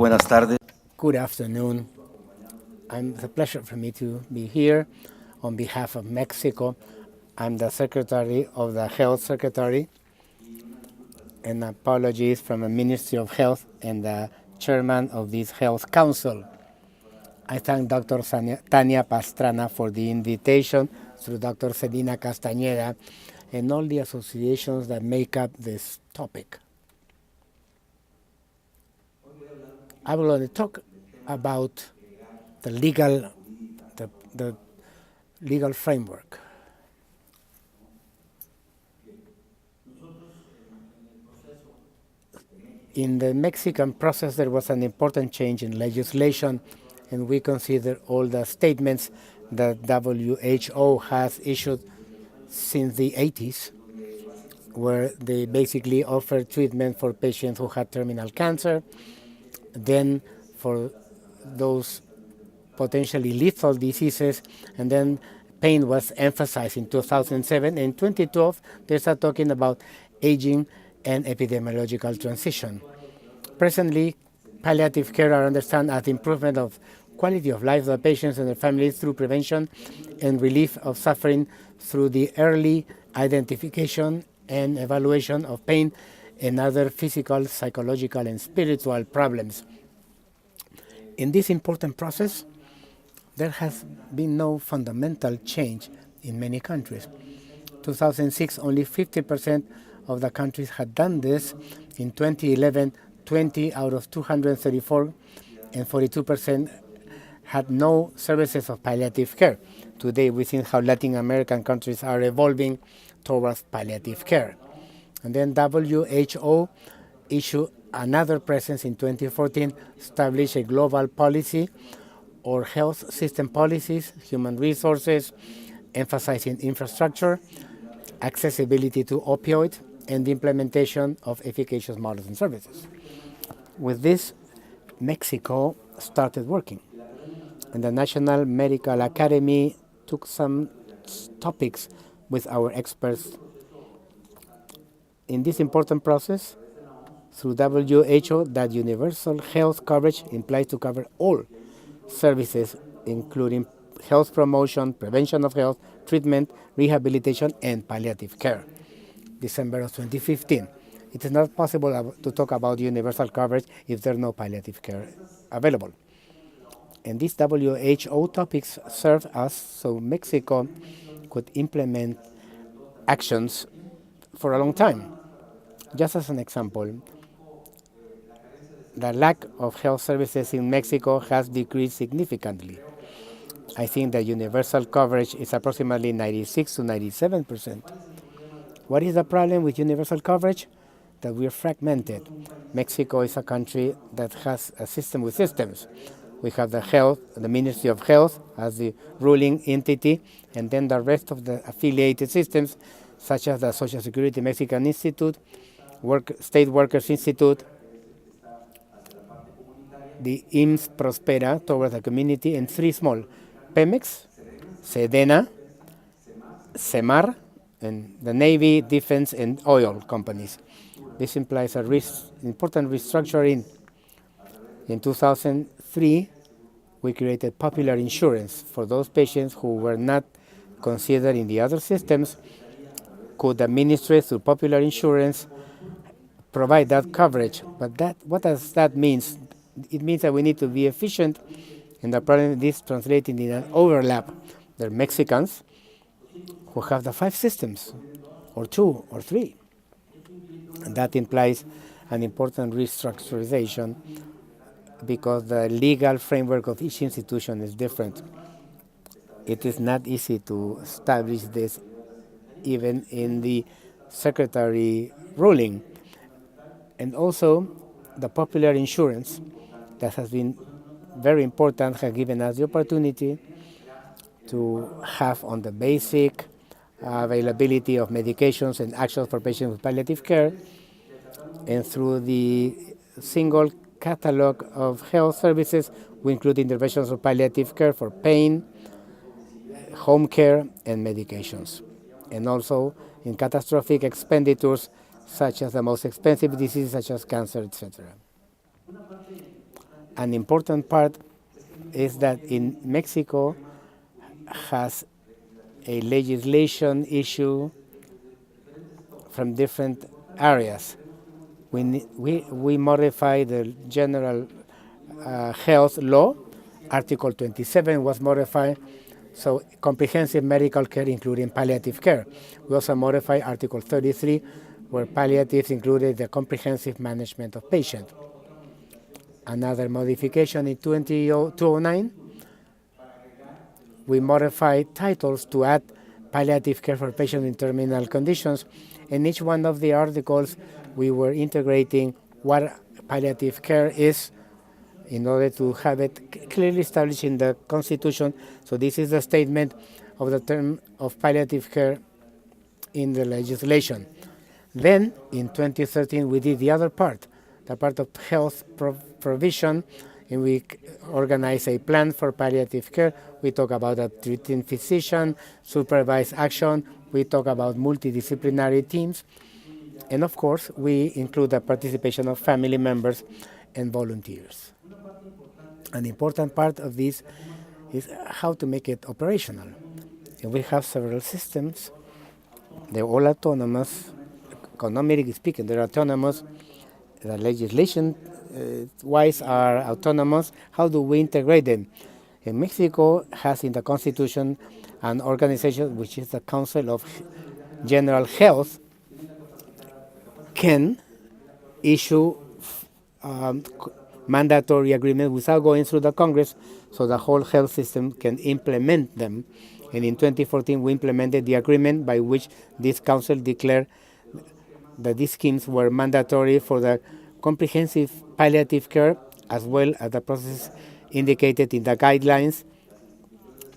buenas tardes. Good afternoon. It's a pleasure for me to be here on behalf of Mexico. I'm the Secretary of the Health Secretary, and apologies from the Ministry of Health and the Chairman of this Health Council. I thank Dr. Tania Pastrana for the invitation, through Dr. Selina Castañeda, and all the associations that make up this topic. I will only talk about the legal framework. In the Mexican process, there was an important change in legislation, and we consider all the statements that WHO has issued since the 80s, where they basically offer treatment for patients who had terminal cancer, then for those potentially lethal diseases, and then pain was emphasized in 2007. In 2012, they start talking about aging and epidemiological transition. Presently, palliative care are understood as the improvement of quality of life of the patients and their families through prevention and relief of suffering through the early identification and evaluation of pain and other physical, psychological, and spiritual problems. In this important process, there has been no fundamental change in many countries. 2006, only 50% of the countries had done this. In 2011, 20 out of 234 and 42% had no services of palliative care. Today, we see how Latin American countries are evolving towards palliative care. And then WHO issued another presence in 2014, established a global policy or health system policies, human resources, emphasizing infrastructure, accessibility to opioid, and the implementation of efficacious models and services. With this, Mexico started working. And the National Medical Academy took some topics with our experts. In this important process, through WHO, that universal health coverage implies to cover all services, including health promotion, prevention of health, treatment, rehabilitation, and palliative care. December of 2015. It is not possible to talk about universal coverage if there is no palliative care available. And these WHO topics serve us so Mexico could implement actions for a long time. Just as an example, the lack of health services in Mexico has decreased significantly. I think that universal coverage is approximately 96 to 97%. What is the problem with universal coverage? That we are fragmented. Mexico is a country that has a system with systems. We have the Ministry of Health as the ruling entity, and then the rest of the affiliated systems, such as the Social Security Mexican Institute, State Workers Institute, the IMSS Prospera towards the community, and three small, Pemex, Sedena, Semar, and the Navy, Defense, and oil companies. This implies a important restructuring. In 2003, we created popular insurance for those patients who were not considered in the other systems. Could the ministry, through popular insurance, provide that coverage? But what does that mean? It means that we need to be efficient, and the problem is translating in an overlap. There are Mexicans who have the 5 systems, or 2 or 3. And that implies an important restructurization because the legal framework of each institution is different. It is not easy to establish this even in the Secretary ruling. And also, the popular insurance that has been very important has given us the opportunity to have on the basic availability of medications and actions for patients with palliative care, and through the single catalog of health services, we include interventions of palliative care for pain, home care, and medications. And also in catastrophic expenditures, such as the most expensive diseases, such as cancer, etc. An important part is that in Mexico has a legislation issue from different areas. We modify the general health law. Article 27 was modified, so comprehensive medical care including palliative care. We also modified Article 33, where palliatives included the comprehensive management of patients. Another modification in 2009, we modified titles to add palliative care for patients in terminal conditions. In each one of the articles, we were integrating what palliative care is in order to have it clearly established in the Constitution. So this is the statement of the term of palliative care in the legislation. Then, in 2013, we did the other part, the part of health provision, and we organized a plan for palliative care. We talk about a treating physician, supervised action. We talk about multidisciplinary teams. And of course, we include the participation of family members and volunteers. An important part of this is how to make it operational. And we have several systems. They're all autonomous. Economically speaking, they're autonomous. The legislation wise are autonomous. How do we integrate them? And Mexico has in the Constitution an organization which is the Council of General Health, can issue mandatory agreements without going through the Congress, so the whole health system can implement them. And in 2014, we implemented the agreement by which this council declared that these schemes were mandatory for the comprehensive palliative care, as well as the process indicated in the guidelines.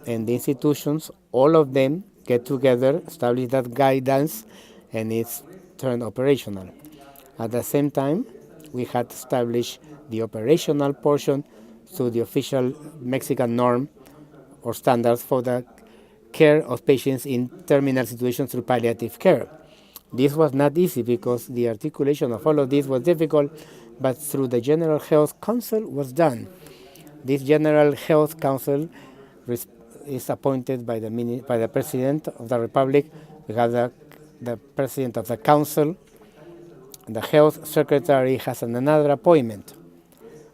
And the institutions, all of them get together, establish that guidance, and it's turned operational. At the same time, we had established the operational portion through the official Mexican norm or standards for the care of patients in terminal situations through palliative care. This was not easy because the articulation of all of this was difficult, but through the General Health Council was done. This General Health Council is appointed by the President of the Republic. We have the President of the Council. The Health Secretary has another appointment,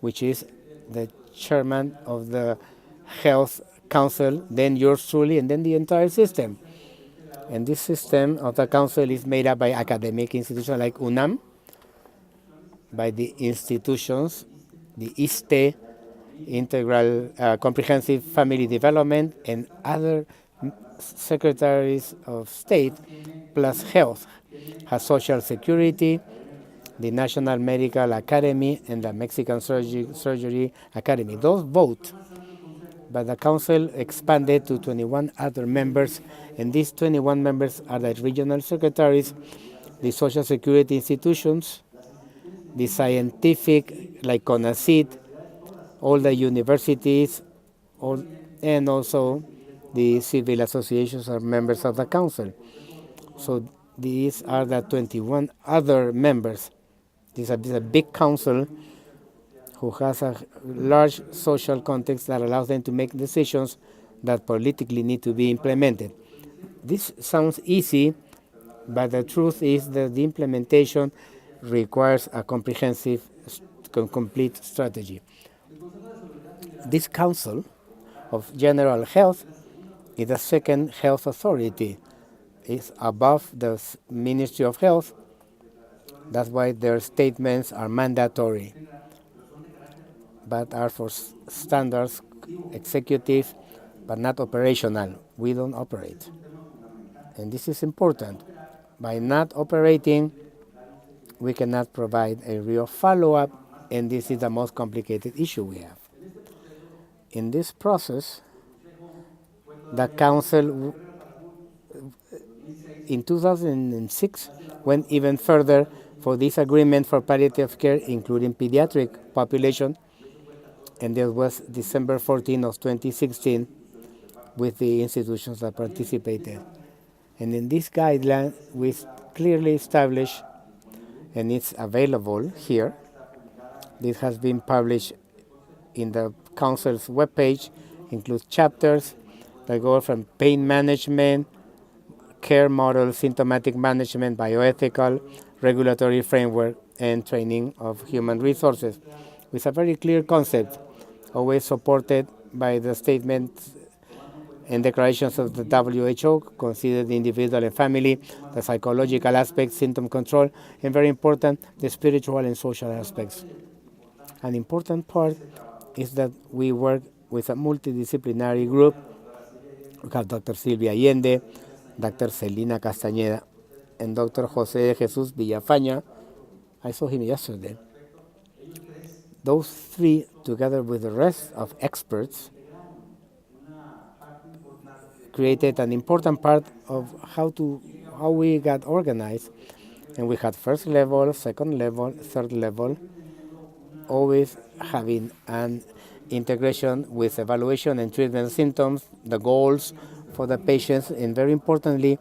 which is the Chairman of the Health Council, then yours truly, and then the entire system. And this system of the Council is made up by academic institutions like UNAM, by the institutions, the ISTE, Integral Comprehensive Family Development, and other secretaries of state, plus health, has Social Security, the National Medical Academy, and the Mexican Surgery Academy. Those vote, but the council expanded to 21 other members, and these 21 members are the regional secretaries, the Social Security institutions, the scientific, like CONACYT, all the universities, and also the civil associations are members of the council. So these are the 21 other members. This is a big council who has a large social context that allows them to make decisions that politically need to be implemented. This sounds easy, but the truth is that the implementation requires a comprehensive, complete strategy. This Council of General Health is the second health authority. It's above the Ministry of Health. That's why their statements are mandatory, but are for standards, executive, but not operational. We don't operate. And this is important. By not operating, we cannot provide a real follow-up, and this is the most complicated issue we have. In this process, the Council in 2006 went even further for this agreement for palliative care, including pediatric population, and this was December 14 of 2016 with the institutions that participated. And in this guideline, we clearly established, and it's available here, this has been published in the Council's webpage includes chapters that go from pain management, care model, symptomatic management, bioethical, regulatory framework, and training of human resources, with a very clear concept, always supported by the statements and declarations of the WHO, consider the individual and family, the psychological aspects, symptom control, and very important, the spiritual and social aspects. An important part is that we work with a multidisciplinary group. We have Dr. Silvia Allende, Dr. Celina Castañeda, and Dr. José de Jesús Villafaña. I saw him yesterday. Those three, together with the rest of experts, created an important part of how we got organized. And we had first level, second level, third level, always having an integration with evaluation and treatment symptoms, the goals for the patients, and very importantly,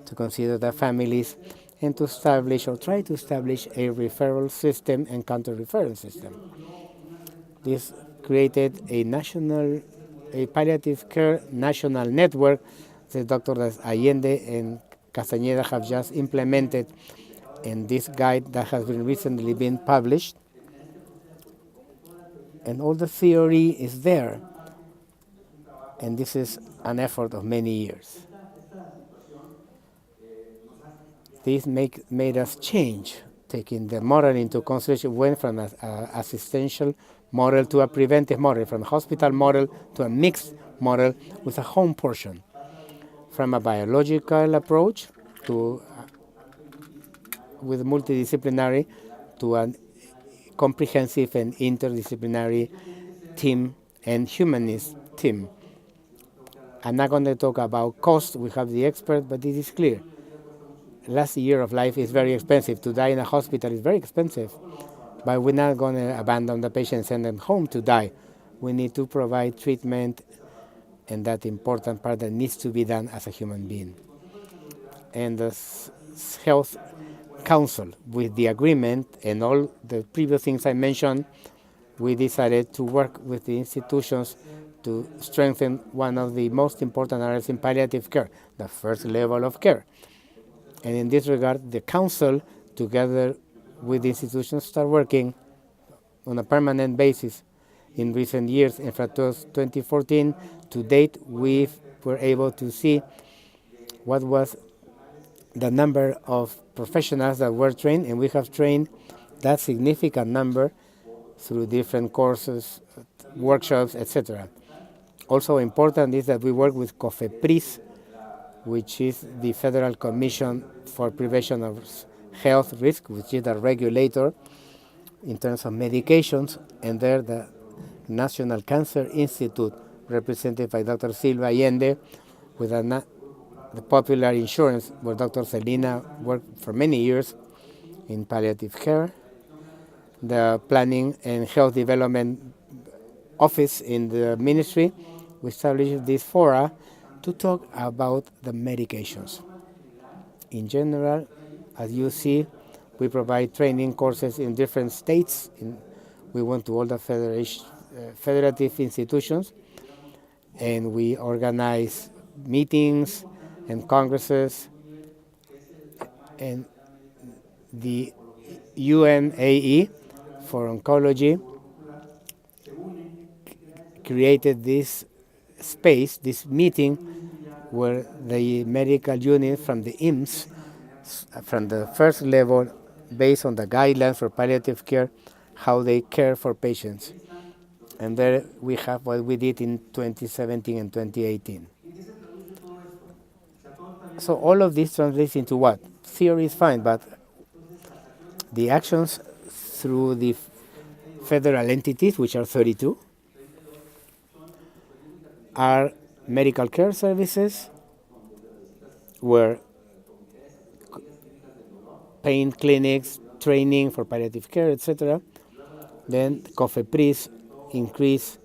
to consider the families and to establish or try to establish a referral system and counter-referral system. This created a palliative care national network that Dr. Allende and Castañeda have just implemented, and this guide that has recently been published. And all the theory is there, and this is an effort of many years. This made us change, taking the model into consideration, went from an assistential model to a preventive model, from a hospital model to a mixed model with a home portion, from a biological approach to with multidisciplinary to a comprehensive and interdisciplinary team and humanist team. I'm not going to talk about cost. We have the expert, but it is clear. Last year of life is very expensive. To die in a hospital is very expensive. But we're not going to abandon the patient and send them home to die. We need to provide treatment, and that important part that needs to be done as a human being. And the Health Council, with the agreement and all the previous things I mentioned, we decided to work with the institutions to strengthen one of the most important areas in palliative care, the first level of care. And in this regard, the Council, together with the institutions, start working on a permanent basis. In recent years, in fact, 2014 to date, we were able to see what was the number of professionals that were trained, and we have trained that significant number through different courses, workshops, etc. Also important is that we work with COFEPRIS, which is the Federal Commission for Prevention of Health Risk, which is the regulator in terms of medications, and there the National Cancer Institute, represented by Dr. Silva Allende, with the Popular Insurance, where Dr. Celina worked for many years in palliative care, the Planning and Health Development Office in the ministry. We established this fora to talk about the medications. In general, as you see, we provide training courses in different states. We went to all the federative institutions, and we organize meetings and congresses, and the UNAE for oncology created this space, this meeting, where the medical unit from the IMSS, from the first level, based on the guidelines for palliative care, how they care for patients. And there we have what we did in 2017 and 2018. So all of this translates into what? Theory is fine, but the actions through the federal entities, which are 32, are medical care services, where pain clinics, training for palliative care, etc. Then COFEPRIS increase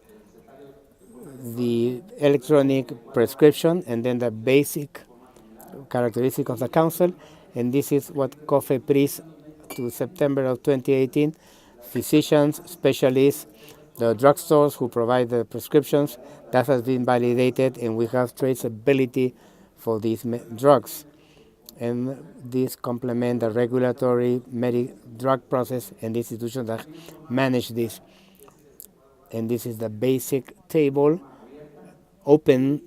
the electronic prescription, and then the basic characteristic of the council, and this is what COFEPRIS to September of 2018, physicians, specialists, the drugstores who provide the prescriptions. That has been validated, and we have traceability for these drugs. And this complement the regulatory drug process and the institutions that manage this. And this is the basic table, open,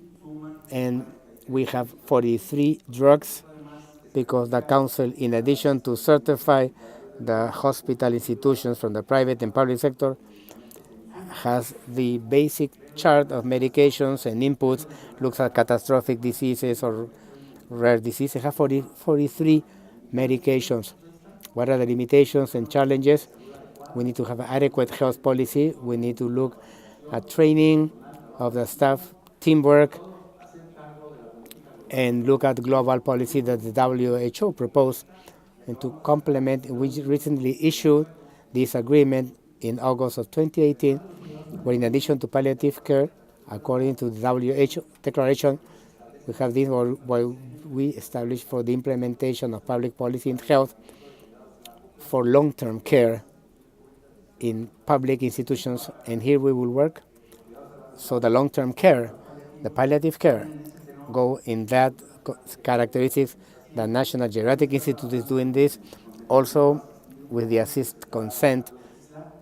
and we have 43 drugs because the council, in addition to certify the hospital institutions from the private and public sector, has the basic chart of medications and inputs, looks at catastrophic diseases or rare diseases. Have 43 medications. What are the limitations and challenges? We need to have an adequate health policy. We need to look at training of the staff, teamwork, and look at global policy that the WHO proposed. And to complement, we recently issued this agreement in August of 2018, where in addition to palliative care, according to the WHO declaration, we have this what we established for the implementation of public policy in health for long-term care in public institutions, and here we will work. So the long-term care, the palliative care, go in that characteristics. The National Geriatric Institute is doing this, also with the assist consent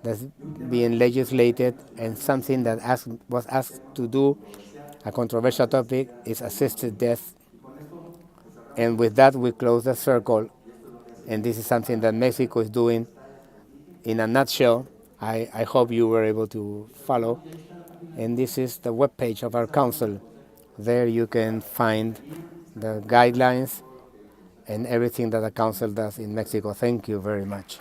that's being legislated, and something that was asked to do, a controversial topic, is assisted death. And with that, we close the circle, and this is something that Mexico is doing in a nutshell. I hope you were able to follow. And this is the webpage of our council. There you can find the guidelines and everything that the council does in Mexico. Thank you very much.